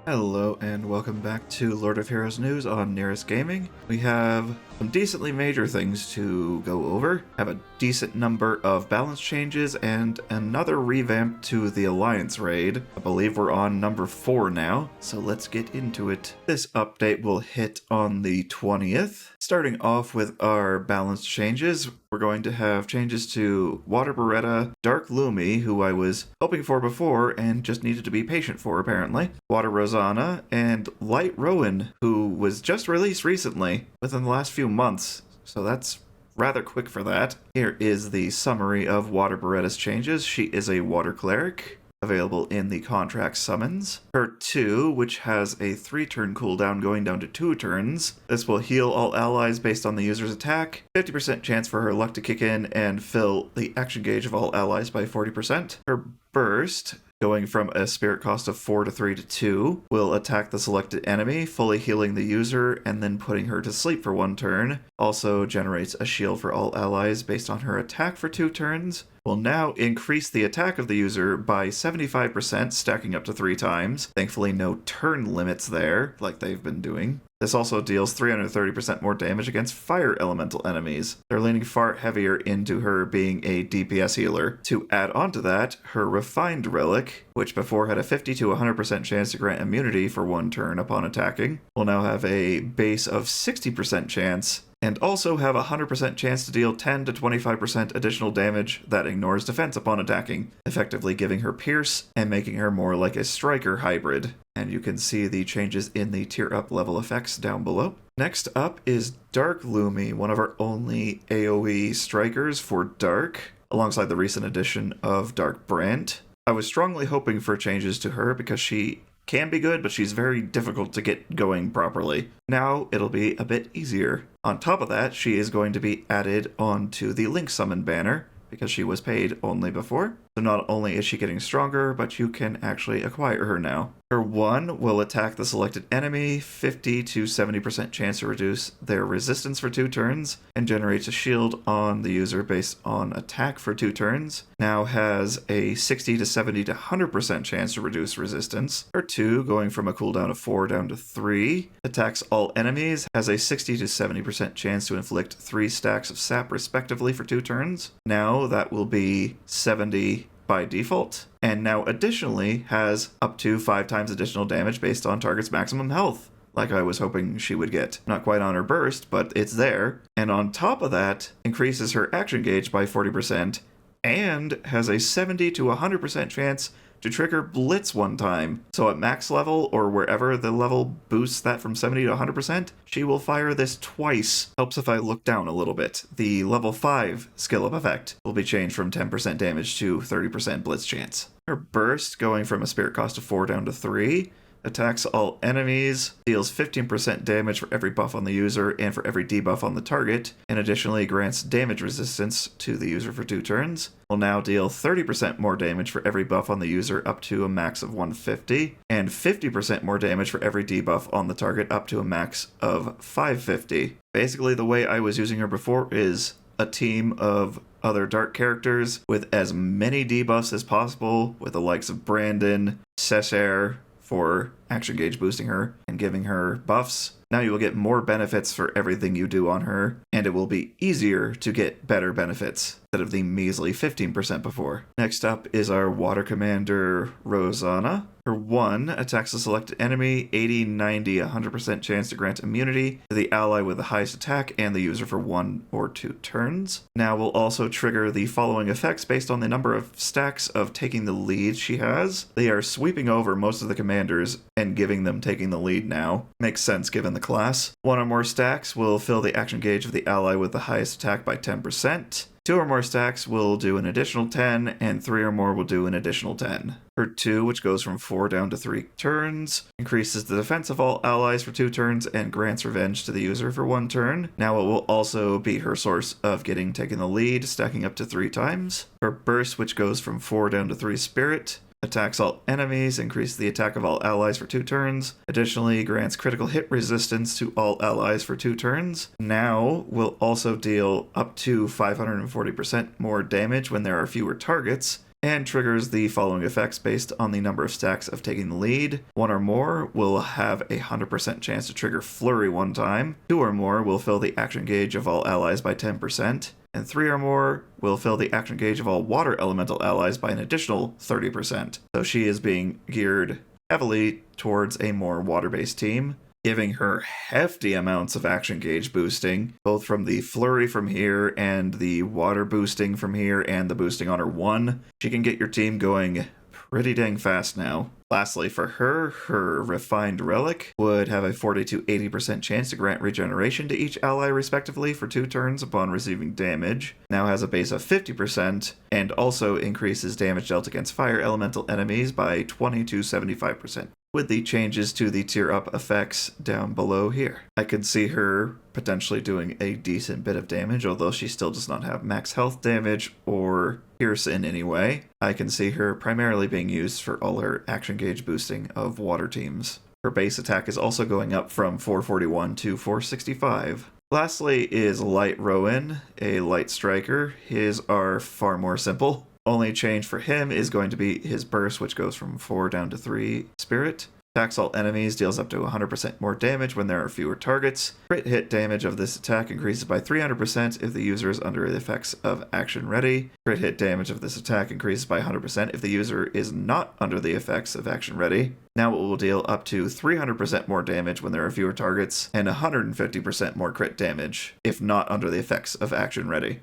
Hello and welcome back to Lord of Heroes News on Nyris Gaming. We have some decently major things to go over, have a decent number of balance changes, and another revamp to the Alliance raid. I believe we're on number 4 now, so let's get into it. This update will hit on the 20th. Starting off with our balance changes, we're going to have changes to Water Beretta, Dark Lumi, who I was hoping for before and just needed to be patient for apparently, Water Rosanna, and Light Rowan, who was just released recently, within the last few months, so that's rather quick for that. Here is the summary of Water Beretta's changes. She is a Water Cleric, available in the contract summons. Her 2, which has a 3-turn cooldown going down to 2 turns. This will heal all allies based on the user's attack, 50% chance for her luck to kick in and fill the action gauge of all allies by 40%. Her burst, going from a spirit cost of 4 to 3 to 2, will attack the selected enemy, fully healing the user and then putting her to sleep for 1 turn. Also generates a shield for all allies based on her attack for 2 turns. Will now increase the attack of the user by 75%, stacking up to 3 times. Thankfully no turn limits there, like they've been doing. This also deals 330% more damage against fire elemental enemies. They're leaning far heavier into her being a DPS healer. To add on to that, her Refined Relic, which before had a 50 to 100% chance to grant immunity for 1 turn upon attacking, will now have a base of 60% chance, and also have a 100% chance to deal 10 to 25% additional damage that ignores defense upon attacking, effectively giving her Pierce and making her more like a Striker hybrid. And you can see the changes in the tier up level effects down below. Next up is Dark Lumi, one of our only AoE strikers for Dark, alongside the recent addition of Dark Brand. I was strongly hoping for changes to her because she can be good, but she's very difficult to get going properly. Now it'll be a bit easier. On top of that, she is going to be added onto the Link Summon banner, because she was paid only before. So not only is she getting stronger, but you can actually acquire her now. Her 1 will attack the selected enemy, 50 to 70% chance to reduce their resistance for 2 turns, and generates a shield on the user based on attack for 2 turns. Now has a 60 to 70 to 100% chance to reduce resistance. Her 2, going from a cooldown of 4 down to 3, attacks all enemies, has a 60 to 70% chance to inflict 3 stacks of sap respectively for 2 turns. Now that will be 70 by default, and now additionally has up to 5 times additional damage based on target's maximum health, like I was hoping she would get. Not quite on her burst, but it's there. And on top of that, increases her action gauge by 40%, and has a 70 to 100% chance to trigger Blitz 1 time. So at max level, or wherever the level boosts that from 70 to 100%, she will fire this twice. Helps if I look down a little bit. The level 5 skill up effect will be changed from 10% damage to 30% Blitz chance. Her burst, going from a spirit cost of 4 down to 3, attacks all enemies, deals 15% damage for every buff on the user and for every debuff on the target, and additionally grants damage resistance to the user for 2 turns. Will now deal 30% more damage for every buff on the user up to a max of 150, and 50% more damage for every debuff on the target up to a max of 550. Basically, the way I was using her before is a team of other dark characters with as many debuffs as possible, with the likes of Brandon, Cesare, for action gauge boosting her and giving her buffs. Now you will get more benefits for everything you do on her, and it will be easier to get better benefits instead of the measly 15% before. Next up is our Water Commander, Rosanna. Her 1 attacks the selected enemy, 80, 90, 100% chance to grant immunity to the ally with the highest attack and the user for 1 or 2 turns. Now will also trigger the following effects based on the number of stacks of taking the lead she has. They are sweeping over most of the commanders and giving them taking the lead now. Makes sense given the class. 1 or more stacks will fill the action gauge of the ally with the highest attack by 10%. 2 or more stacks will do an additional 10, and 3 or more will do an additional 10. Her 2, which goes from 4 down to 3 turns, increases the defense of all allies for 2 turns and grants revenge to the user for 1 turn. Now it will also be her source of taking the lead, stacking up to 3 times. Her burst, which goes from 4 down to 3 spirit, attacks all enemies, increases the attack of all allies for 2 turns. Additionally, grants critical hit resistance to all allies for 2 turns. Now will also deal up to 540% more damage when there are fewer targets, and triggers the following effects based on the number of stacks of taking the lead. 1 or more will have a 100% chance to trigger Flurry 1 time. 2 or more will fill the action gauge of all allies by 10%. And 3 or more will fill the action gauge of all water elemental allies by an additional 30%. So she is being geared heavily towards a more water-based team, giving her hefty amounts of action gauge boosting, both from the flurry from here and the water boosting from here and the boosting on her 1. She can get your team going pretty dang fast now. Lastly, for her refined relic would have a 40 to 80% chance to grant regeneration to each ally respectively for 2 turns upon receiving damage. Now has a base of 50% and also increases damage dealt against fire elemental enemies by 20 to 75%. With the changes to the tier up effects down below here. I could see her potentially doing a decent bit of damage, although she still does not have max health damage or pierce in any way. I can see her primarily being used for all her action gauge boosting of water teams. Her base attack is also going up from 441 to 465. Lastly is Light Rowan, a light striker. His are far more simple. Only change for him is going to be his burst, which goes from 4 down to 3 spirit. Attacks all enemies, deals up to 100% more damage when there are fewer targets. Crit hit damage of this attack increases by 300% if the user is under the effects of action ready. Crit hit damage of this attack increases by 100% if the user is not under the effects of action ready. Now it will deal up to 300% more damage when there are fewer targets, and 150% more crit damage if not under the effects of action ready.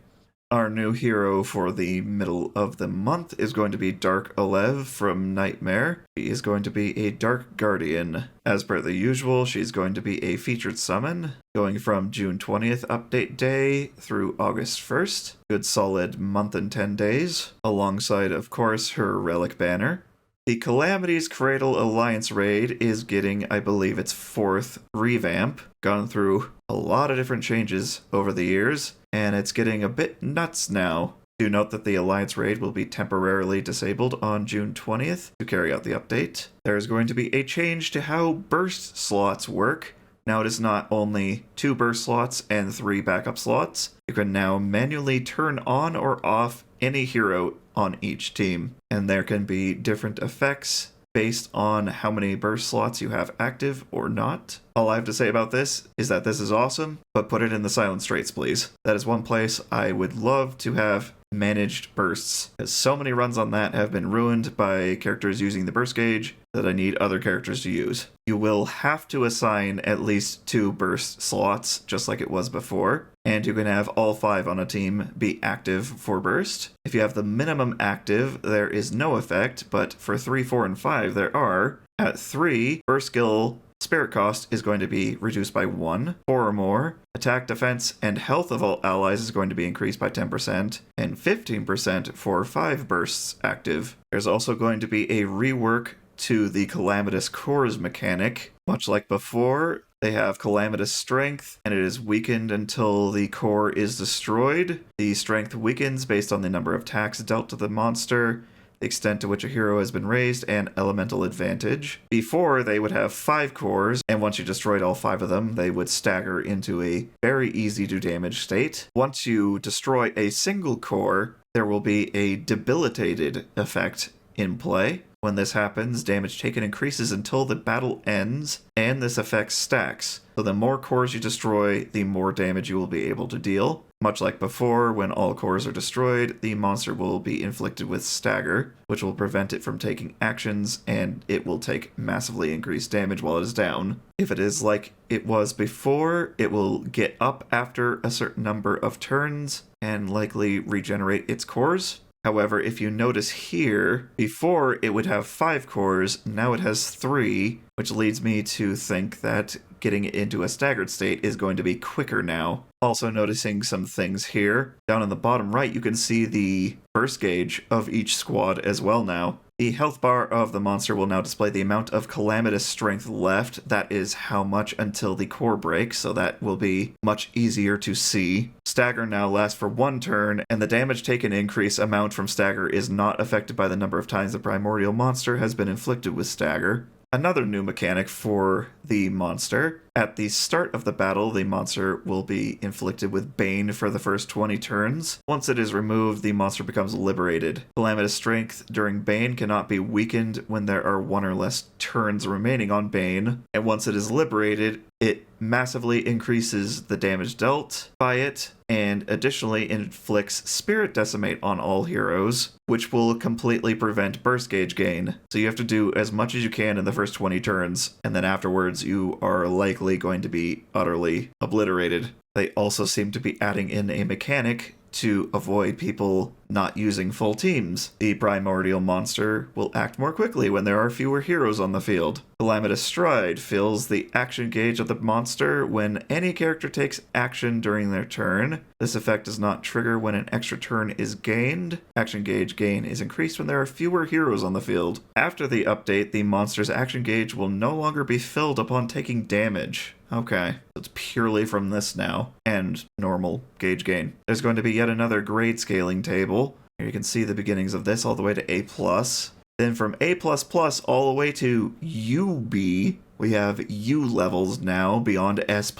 Our new hero for the middle of the month is going to be Dark Alev from Nightmare. She is going to be a Dark Guardian. As per the usual, she's going to be a featured summon, going from June 20th update day through August 1st. Good solid month and 10 days, alongside, of course, her relic banner. The Calamity's Cradle Alliance raid is getting, I believe, its 4th revamp. Gone through a lot of different changes over the years, and it's getting a bit nuts now. Do note that the Alliance raid will be temporarily disabled on June 20th to carry out the update. There is going to be a change to how burst slots work. Now it is not only 2 burst slots and 3 backup slots. You can now manually turn on or off any hero on each team, and there can be different effects based on how many burst slots you have active or not. All I have to say about this is that this is awesome, but put it in the silent straits, please. That is one place I would love to have managed bursts, because so many runs on that have been ruined by characters using the burst gauge that I need other characters to use. You will have to assign at least 2 burst slots, just like it was before, and you can have all 5 on a team be active for burst. If you have the minimum active, there is no effect, but for 3, 4, and 5 there are. At 3, burst skill spirit cost is going to be reduced by 1, 4 or more. Attack, defense, and health of all allies is going to be increased by 10%, and 15% for 5 bursts active. There's also going to be a rework to the Calamitous Cores mechanic. Much like before, they have Calamitous Strength, and it is weakened until the core is destroyed. The strength weakens based on the number of attacks dealt to the monster, the extent to which a hero has been raised, and elemental advantage. Before, they would have 5 cores, and once you destroyed all 5 of them, they would stagger into a very easy to damage state. Once you destroy a single core, there will be a debilitated effect in play. When this happens, damage taken increases until the battle ends, and this effect stacks. So the more cores you destroy, the more damage you will be able to deal. Much like before, when all cores are destroyed, the monster will be inflicted with stagger, which will prevent it from taking actions, and it will take massively increased damage while it is down. If it is like it was before, it will get up after a certain number of turns, and likely regenerate its cores. However, if you notice here, before it would have 5 cores, now it has 3, which leads me to think that getting it into a staggered state is going to be quicker now. Also noticing some things here. Down in the bottom right, you can see the burst gauge of each squad as well now. The health bar of the monster will now display the amount of Calamitous Strength left. That is how much until the core breaks, so that will be much easier to see. Stagger now lasts for 1 turn, and the damage taken increase amount from stagger is not affected by the number of times the primordial monster has been inflicted with stagger. another new mechanic for the monster. At the start of the battle, the monster will be inflicted with Bane for the first 20 turns. Once it is removed, the monster becomes liberated. Calamitous strength during Bane cannot be weakened when there are 1 or less turns remaining on Bane, and once it is liberated, it massively increases the damage dealt by it, and additionally inflicts Spirit Decimate on all heroes, which will completely prevent burst gauge gain. So you have to do as much as you can in the first 20 turns, and then afterwards you are likely going to be utterly obliterated. They also seem to be adding in a mechanic to avoid people not using full teams. The primordial monster will act more quickly when there are fewer heroes on the field. Calamitous Stride fills the action gauge of the monster when any character takes action during their turn. This effect does not trigger when an extra turn is gained. Action gauge gain is increased when there are fewer heroes on the field. After the update, the monster's action gauge will no longer be filled upon taking damage. Okay, so it's purely from this now, and normal gauge gain. There's going to be yet another grade scaling table. Here you can see the beginnings of this all the way to A+. Then from A++ all the way to UB, we have U levels now beyond S++.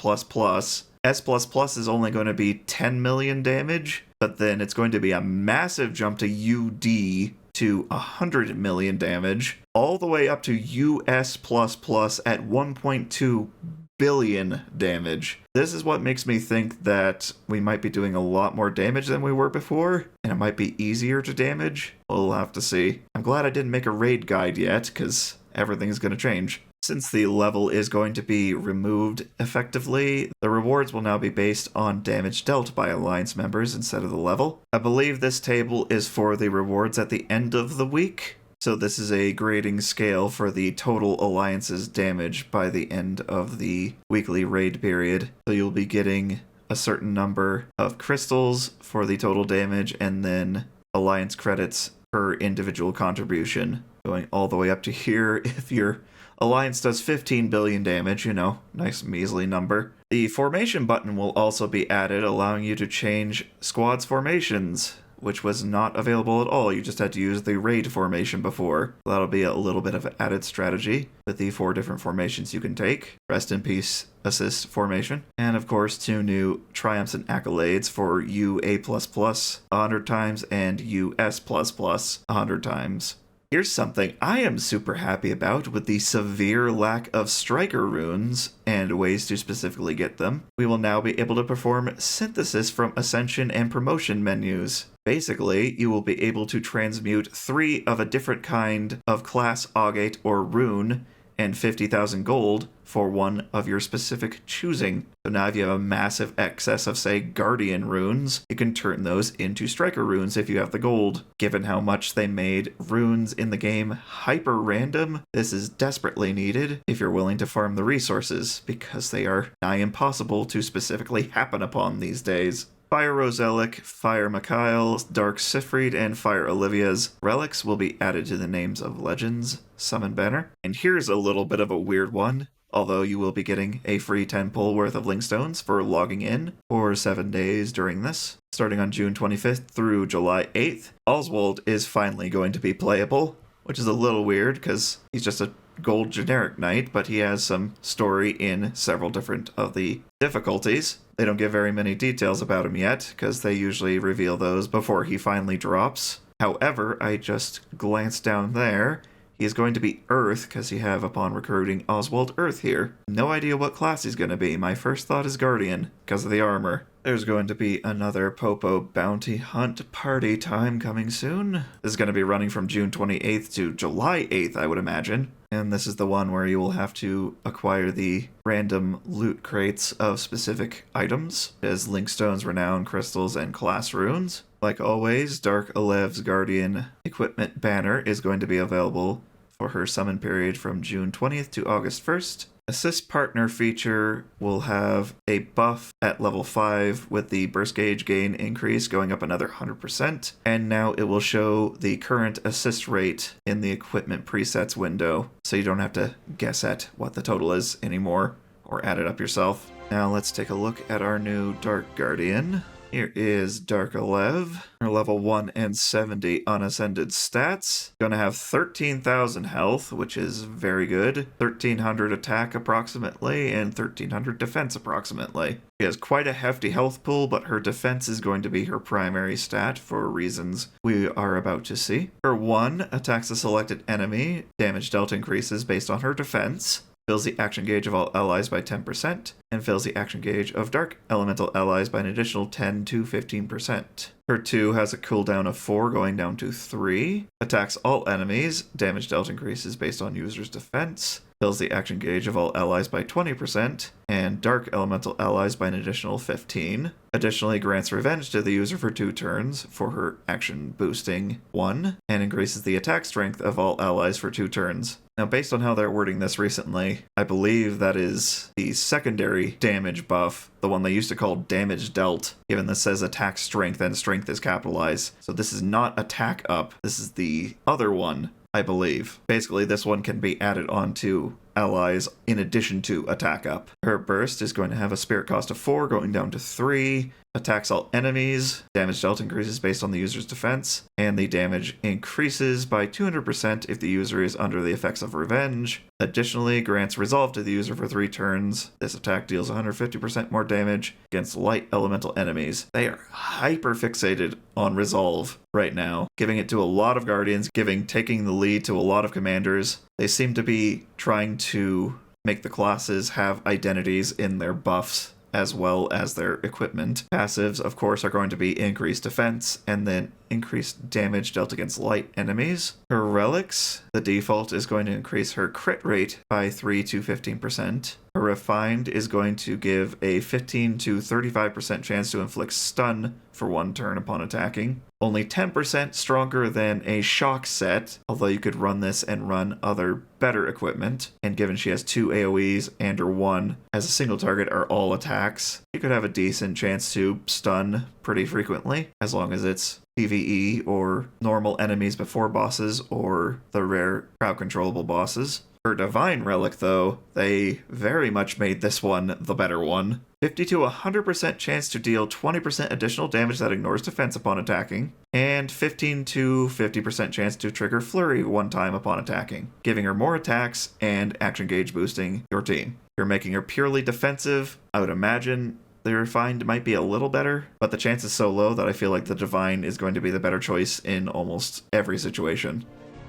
S++ is only going to be 10 million damage, but then it's going to be a massive jump to UD to 100 million damage, all the way up to US++ at 1.2 billion damage. This is what makes me think that we might be doing a lot more damage than we were before, and it might be easier to damage. We'll have to see. I'm glad I didn't make a raid guide yet, because everything's going to change. Since the level is going to be removed effectively, the rewards will now be based on damage dealt by Alliance members instead of the level. I believe this table is for the rewards at the end of the week. So this is a grading scale for the total Alliance's damage by the end of the weekly raid period. So you'll be getting a certain number of crystals for the total damage, and then Alliance credits per individual contribution, going all the way up to here. If your Alliance does 15 billion damage, nice measly number. The formation button will also be added, allowing you to change squads formations, which was not available at all. You just had to use the raid formation before. That'll be a little bit of an added strategy with the 4 different formations you can take. Rest in Peace Assist formation. And of course, 2 new Triumphs and Accolades for UA++ 100 times and US++ 100 times. Here's something I am super happy about with the severe lack of striker runes and ways to specifically get them. We will now be able to perform synthesis from Ascension and Promotion menus. Basically, you will be able to transmute 3 of a different kind of class, augate, or rune, and 50,000 gold for 1 of your specific choosing. So now if you have a massive excess of, say, Guardian runes, you can turn those into Striker runes if you have the gold. Given how much they made runes in the game hyper random, this is desperately needed if you're willing to farm the resources, because they are nigh impossible to specifically happen upon these days. Fire Roselic, Fire Mikhail, Dark Sifrid, and Fire Olivia's relics will be added to the names of legends summon banner. And here's a little bit of a weird one, although you will be getting a free 10 pull worth of Linkstones for logging in for 7 days during this. Starting on June 25th through July 8th, Oswald is finally going to be playable, which is a little weird because he's just a gold generic knight, but he has some story in several different of the difficulties. They don't give very many details about him yet, because they usually reveal those before he finally drops. However, I just glanced down there. He is going to be Earth, because you have, upon recruiting, Oswald Earth here. No idea what class he's going to be. My first thought is Guardian, because of the armor. There's going to be another Popo bounty hunt party time coming soon. This is going to be running from June 28th to July 8th, I would imagine. And this is the one where you will have to acquire the random loot crates of specific items, as Linkstones, Renown, Crystals, and Class Runes. Like always, Dark Alev's Guardian equipment banner is going to be available for her summon period from June 20th to August 1st. Assist Partner feature will have a buff at level 5 with the burst gauge gain increase going up another 100%, and now it will show the current assist rate in the equipment presets window, so you don't have to guess at what the total is anymore or add it up yourself. Now let's take a look at our new Dark Guardian. Here is Dark Alev. Her level 1 and 70 unascended stats. Gonna have 13,000 health, which is very good. 1,300 attack approximately, and 1,300 defense approximately. She has quite a hefty health pool, but her defense is going to be her primary stat for reasons we are about to see. Her 1 attacks a selected enemy. Damage dealt increases based on her defense. Fills the action gauge of all allies by 10%, and fills the action gauge of dark elemental allies by an additional 10 to 15%. Her 2 has a cooldown of 4 going down to 3, attacks all enemies, damage dealt increases based on user's defense, fills the action gauge of all allies by 20%, and dark elemental allies by an additional 15. Additionally, grants revenge to the user for 2 turns for her action boosting 1, and increases the attack strength of all allies for 2 turns. Now, based on how they're wording this recently, I believe that is the secondary damage buff, the one they used to call damage dealt, given this says attack strength and strength is capitalized. So this is not attack up, this is the other one, I believe. Basically, this one can be added onto allies in addition to attack up. Her burst is going to have a spirit cost of 4 going down to 3, attacks all enemies, damage dealt increases based on the user's defense, and the damage increases by 200% if the user is under the effects of revenge. Additionally, grants resolve to the user for 3 turns. This attack deals 150% more damage against light elemental enemies. They are hyper fixated on resolve right now, giving it to a lot of guardians, taking the lead to a lot of commanders. They seem to be trying to make the classes have identities in their buffs as well as their equipment. Passives, of course, are going to be increased defense and then increased damage dealt against light enemies. Her relics, the default is going to increase her crit rate by 3 to 15%. Her refined is going to give a 15 to 35% chance to inflict stun for 1 turn upon attacking. Only 10% stronger than a shock set, although you could run this and run other better equipment. And given she has 2 AoEs and her 1 as a single target are all attacks, you could have a decent chance to stun pretty frequently, as long as it's PvE or normal enemies before bosses or the rare crowd controllable bosses. Her divine relic, though, they very much made this one the better one. 50 to 100% chance to deal 20% additional damage that ignores defense upon attacking, and 15 to 50% chance to trigger flurry 1 time upon attacking, giving her more attacks and action gauge boosting your team. You're making her purely defensive. I would imagine the refined might be a little better, but the chance is so low that I feel like the divine is going to be the better choice in almost every situation.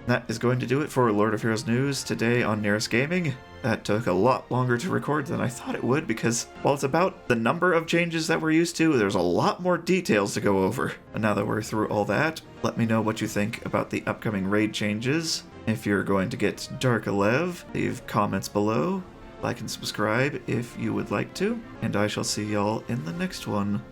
That is going to do it for Lord of Heroes News today on Nyris Gaming. That took a lot longer to record than I thought it would, because while it's about the number of changes that we're used to, there's a lot more details to go over. And now that we're through all that, let me know what you think about the upcoming raid changes. If you're going to get Dark Alev, leave comments below, like and subscribe if you would like to, and I shall see y'all in the next one.